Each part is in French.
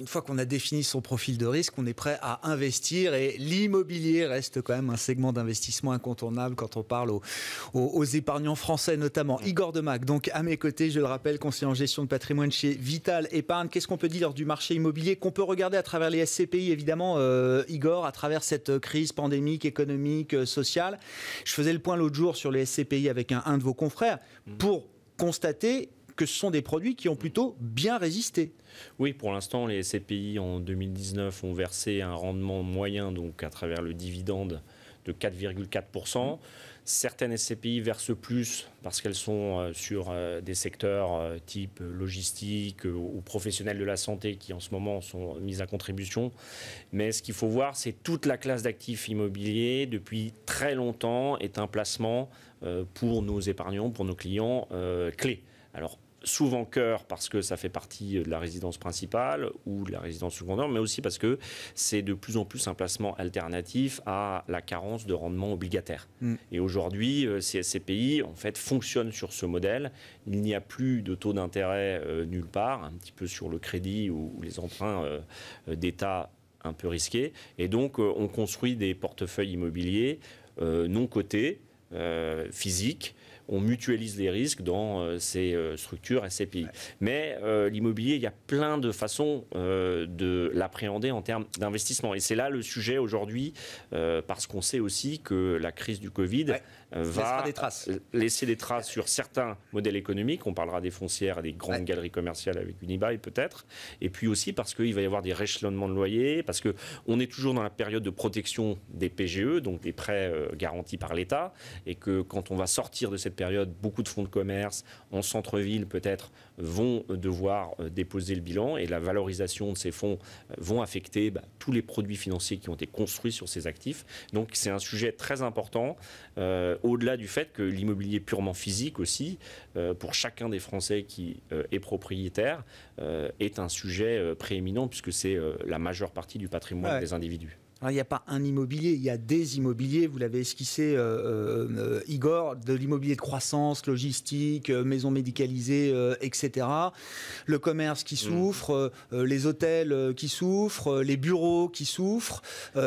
une fois qu'on a défini son profil de risque, on est prêt à investir et l'immobilier reste quand même un segment d'investissement incontournable quand on parle aux épargnants français notamment. Igor Demac, donc à mes côtés, je le rappelle, conseiller en gestion de patrimoine chez Vital Épargne. Qu'est-ce qu'on peut dire du marché immobilier qu'on peut regarder à travers les SCPI, évidemment, Igor, à travers cette crise pandémique, économique, sociale. Je faisais le point l'autre jour sur les SCPI avec un de vos confrères pour constater que ce sont des produits qui ont plutôt bien résisté. Oui, pour l'instant, les SCPI en 2019 ont versé un rendement moyen, donc à travers le dividende, de 4,4%. Certaines SCPI versent plus parce qu'elles sont sur des secteurs type logistique ou professionnels de la santé qui en ce moment sont mises à contribution. Mais ce qu'il faut voir, c'est toute la classe d'actifs immobiliers depuis très longtemps est un placement pour nos épargnants, pour nos clients clés. Alors, souvent cœur parce que ça fait partie de la résidence principale ou de la résidence secondaire, mais aussi parce que c'est de plus en plus un placement alternatif à la carence de rendement obligataire. Et aujourd'hui, ces SCPI en fait fonctionnent sur ce modèle. Il n'y a plus de taux d'intérêt nulle part, un petit peu sur le crédit ou les emprunts d'État un peu risqués. Et donc, on construit des portefeuilles immobiliers non cotés, physiques. On mutualise les risques dans ces structures SCPI. Ouais. Mais l'immobilier, il y a plein de façons de l'appréhender en termes d'investissement. Et c'est là le sujet aujourd'hui, parce qu'on sait aussi que la crise du Covid va laisser des traces sur certains modèles économiques. On parlera des foncières et des grandes galeries commerciales avec Unibail peut-être. Et puis aussi parce qu'il va y avoir des rééchelonnements de loyers, parce qu'on est toujours dans la période de protection des PGE, donc des prêts garantis par l'État, et que quand on va sortir de cette période, beaucoup de fonds de commerce en centre-ville peut-être vont devoir déposer le bilan et la valorisation de ces fonds vont affecter tous les produits financiers qui ont été construits sur ces actifs. Donc c'est un sujet très important, au-delà du fait que l'immobilier purement physique aussi, pour chacun des Français qui est propriétaire, est un sujet prééminent puisque c'est la majeure partie du patrimoine des individus. Alors, il n'y a pas un immobilier, il y a des immobiliers, vous l'avez esquissé Igor, de l'immobilier de croissance, logistique, maisons médicalisées, etc. Le commerce qui souffre, les hôtels qui souffrent, les bureaux qui souffrent.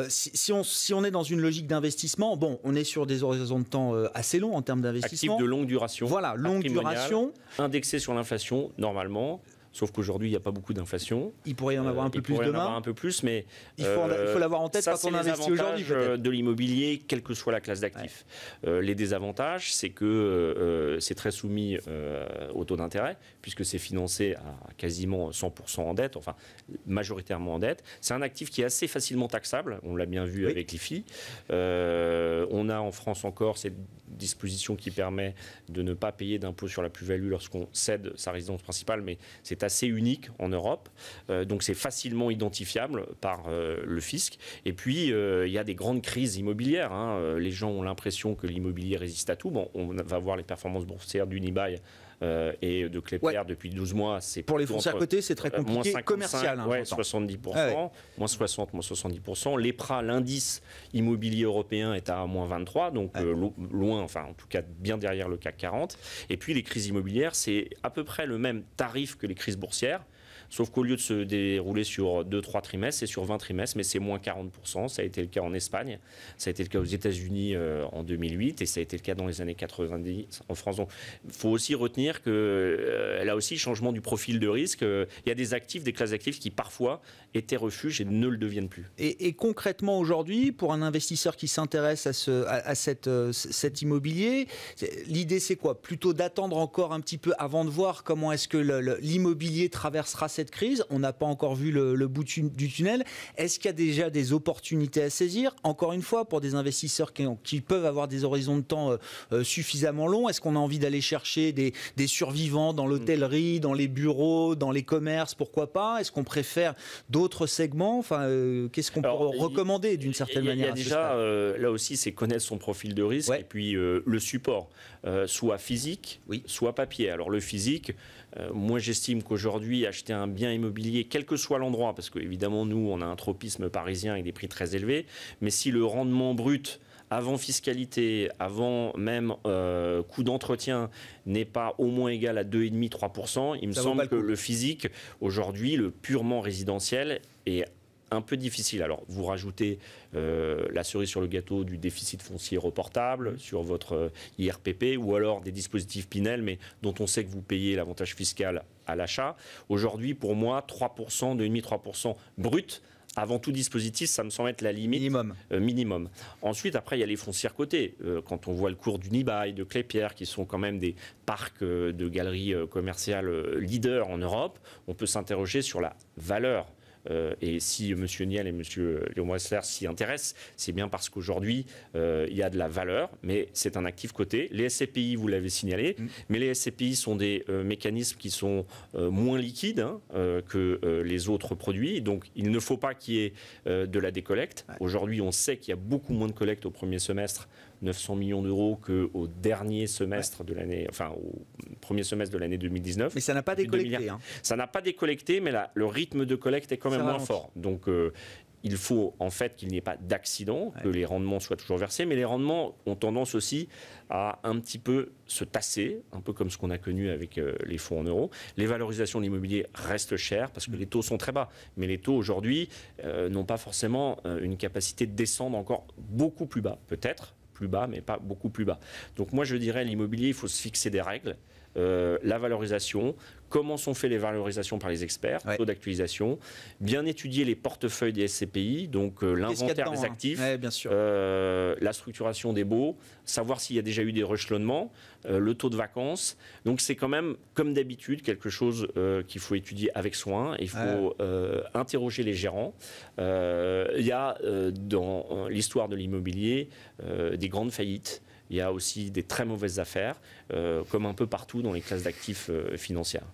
Si on est dans une logique d'investissement, bon, on est sur des horizons de temps assez longs en termes d'investissement. Actifs de longue duration. Voilà, longue duration. Indexé sur l'inflation, normalement. Sauf qu'aujourd'hui, il n'y a pas beaucoup d'inflation. Il pourrait y en avoir un peu plus demain. Il pourrait y en avoir un peu plus, mais il faut l'avoir en tête quand on investit aujourd'hui. De l'immobilier, quelle que soit la classe d'actifs. Les désavantages, c'est que c'est très soumis au taux d'intérêt, puisque c'est financé à quasiment 100% en dette, enfin majoritairement en dette. C'est un actif qui est assez facilement taxable, on l'a bien vu avec l'IFI. On a en France encore cette disposition qui permet de ne pas payer d'impôt sur la plus-value lorsqu'on cède sa résidence principale, mais c'est assez unique en Europe, donc c'est facilement identifiable par le fisc. Et puis, il y a des grandes crises immobilières. Les gens ont l'impression que l'immobilier résiste à tout. Bon, on va voir les performances boursières d'Unibail et de Kléper depuis 12 mois. C'est pour les foncières cotées, c'est très compliqué, commercial. 70%, moins 60, moins 70%. L'EPRA, l'indice immobilier européen, est à moins 23, donc loin, enfin en tout cas bien derrière le CAC 40. Et puis les crises immobilières, c'est à peu près le même tarif que les crises boursières. Sauf qu'au lieu de se dérouler sur 2-3 trimestres, c'est sur 20 trimestres, mais c'est moins 40%. Ça a été le cas en Espagne, ça a été le cas aux États-Unis en 2008, et ça a été le cas dans les années 90 en France. Donc, il faut aussi retenir que là aussi, changement du profil de risque. Il y a des actifs, des classes d'actifs qui parfois étaient refuges et ne le deviennent plus. Et concrètement aujourd'hui, pour un investisseur qui s'intéresse à cet immobilier, l'idée c'est quoi? Plutôt d'attendre encore un petit peu avant de voir comment est-ce que l'immobilier traversera cette crise. On n'a pas encore vu le bout du tunnel. Est-ce qu'il y a déjà des opportunités à saisir? Encore une fois, pour des investisseurs qui peuvent avoir des horizons de temps suffisamment longs, est-ce qu'on a envie d'aller chercher des survivants dans l'hôtellerie, dans les bureaux, dans les commerces, pourquoi pas? Est-ce qu'on préfère d'autres segments? Enfin, qu'est-ce qu'on peut recommander d'une certaine manière? Il y a déjà, là aussi, c'est connaître son profil de risque et puis le support, soit physique, soit papier. Alors le physique, moi j'estime qu'aujourd'hui, acheter un bien immobilier, quel que soit l'endroit, parce qu'évidemment, nous, on a un tropisme parisien avec des prix très élevés, mais si le rendement brut avant fiscalité, avant même coût d'entretien, n'est pas au moins égal à 2,5-3%, il me semble que le physique, aujourd'hui, le purement résidentiel, est un peu difficile. Alors, vous rajoutez la cerise sur le gâteau du déficit foncier reportable sur votre IRPP, ou alors des dispositifs Pinel, mais dont on sait que vous payez l'avantage fiscal à l'achat. Aujourd'hui, pour moi, 3%, 2,5-3% brut, avant tout dispositif, ça me semble être la limite minimum. Ensuite, après, il y a les foncières cotées. Quand on voit le cours d'Unibail, de Klépierre, qui sont quand même des parcs de galeries commerciales leaders en Europe, on peut s'interroger sur la valeur. Et si M. Niel et M. Léon Bressler s'y intéressent, c'est bien parce qu'aujourd'hui, il y a de la valeur, mais c'est un actif coté. Les SCPI, vous l'avez signalé, mais les SCPI sont des mécanismes qui sont moins liquides que les autres produits. Donc, il ne faut pas qu'il y ait de la décollecte. Aujourd'hui, on sait qu'il y a beaucoup moins de collecte au premier semestre, 900 millions d'euros, qu'au dernier semestre de l'année, enfin au premier semestre de l'année 2019. Mais ça n'a pas décollecté. Ça n'a pas décollecté, mais le rythme de collecte est quand même moins fort. Donc il faut en fait qu'il n'y ait pas d'accident, que les rendements soient toujours versés, mais les rendements ont tendance aussi à un petit peu se tasser, un peu comme ce qu'on a connu avec les fonds en euros. Les valorisations de l'immobilier restent chères parce que les taux sont très bas, mais les taux aujourd'hui n'ont pas forcément une capacité de descendre encore beaucoup plus bas, peut-être plus bas, mais pas beaucoup plus bas. Donc moi je dirais l'immobilier, il faut se fixer des règles. La valorisation, comment sont faites les valorisations par les experts, taux d'actualisation, bien étudier les portefeuilles des SCPI, donc l'inventaire des actifs, bien sûr. la structuration des baux, savoir s'il y a déjà eu des rechelonnements, le taux de vacances. Donc c'est quand même, comme d'habitude, quelque chose qu'il faut étudier avec soin. Il faut interroger les gérants. Il y a dans l'histoire de l'immobilier des grandes faillites. Il y a aussi des très mauvaises affaires, comme un peu partout dans les classes d'actifs financières.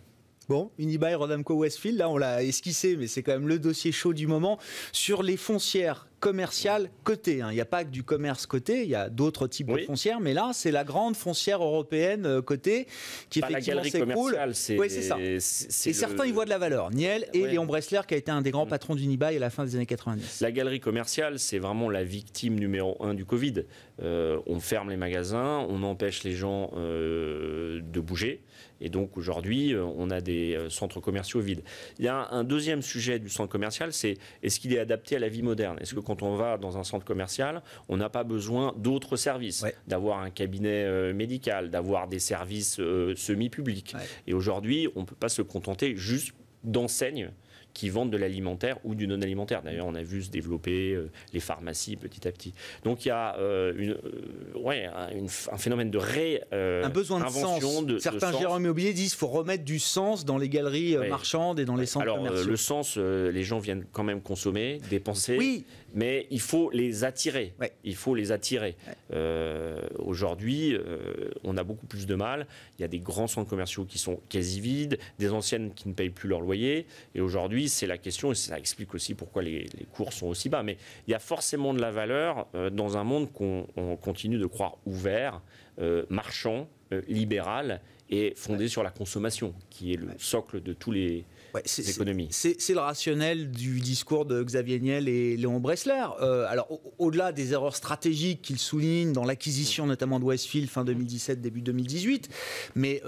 Bon, Unibail, Rodamco, Westfield, là on l'a esquissé, mais c'est quand même le dossier chaud du moment. Sur les foncières commerciales cotées, il n'y a pas que du commerce coté, il y a d'autres types de foncières, mais là c'est la grande foncière européenne cotée qui effectivement s'écroule. Oui, c'est ça. Et certains y voient de la valeur. Niel et Léon Bressler, qui a été un des grands patrons d'Unibail à la fin des années 90. La galerie commerciale, c'est vraiment la victime numéro 1 du Covid. On ferme les magasins, on empêche les gens de bouger. Et donc aujourd'hui, on a des centres commerciaux vides. Il y a un deuxième sujet du centre commercial, c'est est-ce qu'il est adapté à la vie moderne? Est-ce que quand on va dans un centre commercial, on n'a pas besoin d'autres services, d'avoir un cabinet médical, d'avoir des services semi-publics? Et aujourd'hui, on ne peut pas se contenter juste d'enseignes qui vendent de l'alimentaire ou du non-alimentaire. D'ailleurs, on a vu se développer les pharmacies petit à petit. Donc il y a un phénomène de un besoin de sens. Certains gérants immobiliers disent qu'il faut remettre du sens dans les galeries marchandes et dans les centres commerciaux. Le sens, les gens viennent quand même consommer, dépenser, mais il faut les attirer. Il faut les attirer. Aujourd'hui, on a beaucoup plus de mal. Il y a des grands centres commerciaux qui sont quasi vides, des anciennes qui ne payent plus leur loyer. Et aujourd'hui, c'est la question, et ça explique aussi pourquoi les cours sont aussi bas. Mais il y a forcément de la valeur dans un monde qu'on continue de croire ouvert, marchand, libéral et fondé sur la consommation, qui est le socle de tous les économies. C'est le rationnel du discours de Xavier Niel et Léon Bressler. Alors, au-delà des erreurs stratégiques qu'ils soulignent dans l'acquisition notamment de Westfield fin 2017, début 2018, mais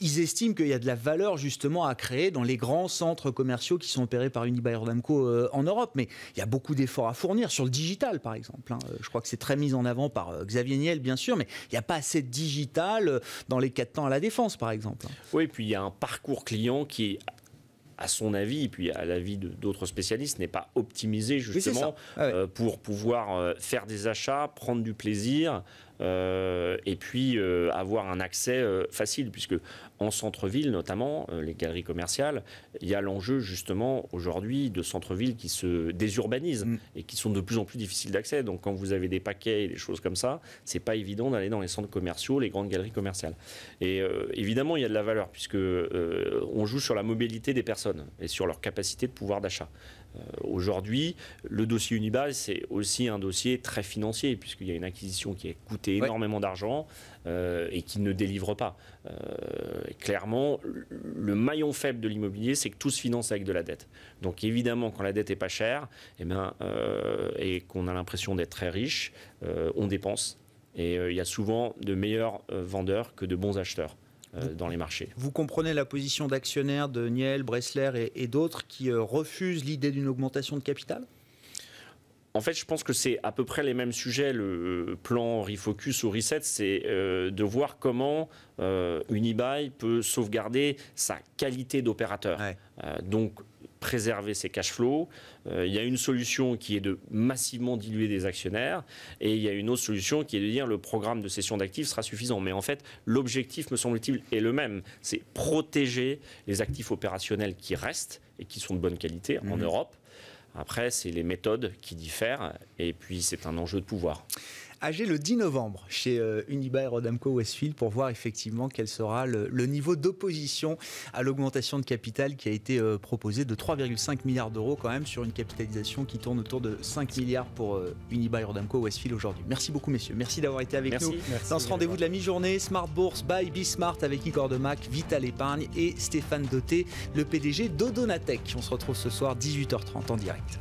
ils estiment qu'il y a de la valeur justement à créer dans les grands centres commerciaux qui sont opérés par Unibail Rodamco en Europe. Mais il y a beaucoup d'efforts à fournir sur le digital, par exemple. Je crois que c'est très mis en avant par Xavier Niel, bien sûr, mais il n'y a pas assez de digital dans les 4 temps à la Défense, par exemple. Oui, puis il y a un parcours client qui est, à son avis, et puis à l'avis d'autres spécialistes, n'est pas optimisé justement pour pouvoir faire des achats, prendre du plaisir et puis avoir un accès facile, puisque en centre-ville notamment, les galeries commerciales, il y a l'enjeu justement aujourd'hui de centre-ville qui se désurbanisent et qui sont de plus en plus difficiles d'accès. Donc quand vous avez des paquets et des choses comme ça, c'est pas évident d'aller dans les centres commerciaux, les grandes galeries commerciales. Et évidemment, il y a de la valeur puisque on joue sur la mobilité des personnes et sur leur capacité de pouvoir d'achat. Aujourd'hui, le dossier Unibail, c'est aussi un dossier très financier, puisqu'il y a une acquisition qui a coûté énormément d'argent et qui ne délivre pas. Clairement, le maillon faible de l'immobilier, c'est que tout se finance avec de la dette. Donc évidemment, quand la dette n'est pas chère, et qu'on a l'impression d'être très riche, on dépense. Et il y a souvent de meilleurs vendeurs que de bons acheteurs dans les marchés. Vous comprenez la position d'actionnaires de Niel, Bressler et d'autres qui refusent l'idée d'une augmentation de capital ? En fait, je pense que c'est à peu près les mêmes sujets. Le plan Refocus ou Reset, c'est de voir comment Unibail peut sauvegarder sa qualité d'opérateur. Ouais. Donc, préserver ses cash flows. Il y a une solution qui est de massivement diluer des actionnaires et il y a une autre solution qui est de dire le programme de cession d'actifs sera suffisant. Mais en fait, l'objectif, me semble-t-il, est le même. C'est protéger les actifs opérationnels qui restent et qui sont de bonne qualité en Europe. Après, c'est les méthodes qui diffèrent et puis c'est un enjeu de pouvoir. AG le 10 novembre chez Unibail Rodamco Westfield pour voir effectivement quel sera le niveau d'opposition à l'augmentation de capital qui a été proposée de 3,5 milliards d'euros quand même sur une capitalisation qui tourne autour de 5 milliards pour Unibail Rodamco Westfield aujourd'hui. Merci beaucoup messieurs, merci d'avoir été avec nous dans ce rendez-vous de la mi-journée. Smart Bourse by Bismart avec Igor Demac, Vital Épargne et Stéphane Dauté, le PDG d'Odonatech. On se retrouve ce soir 18h30 en direct.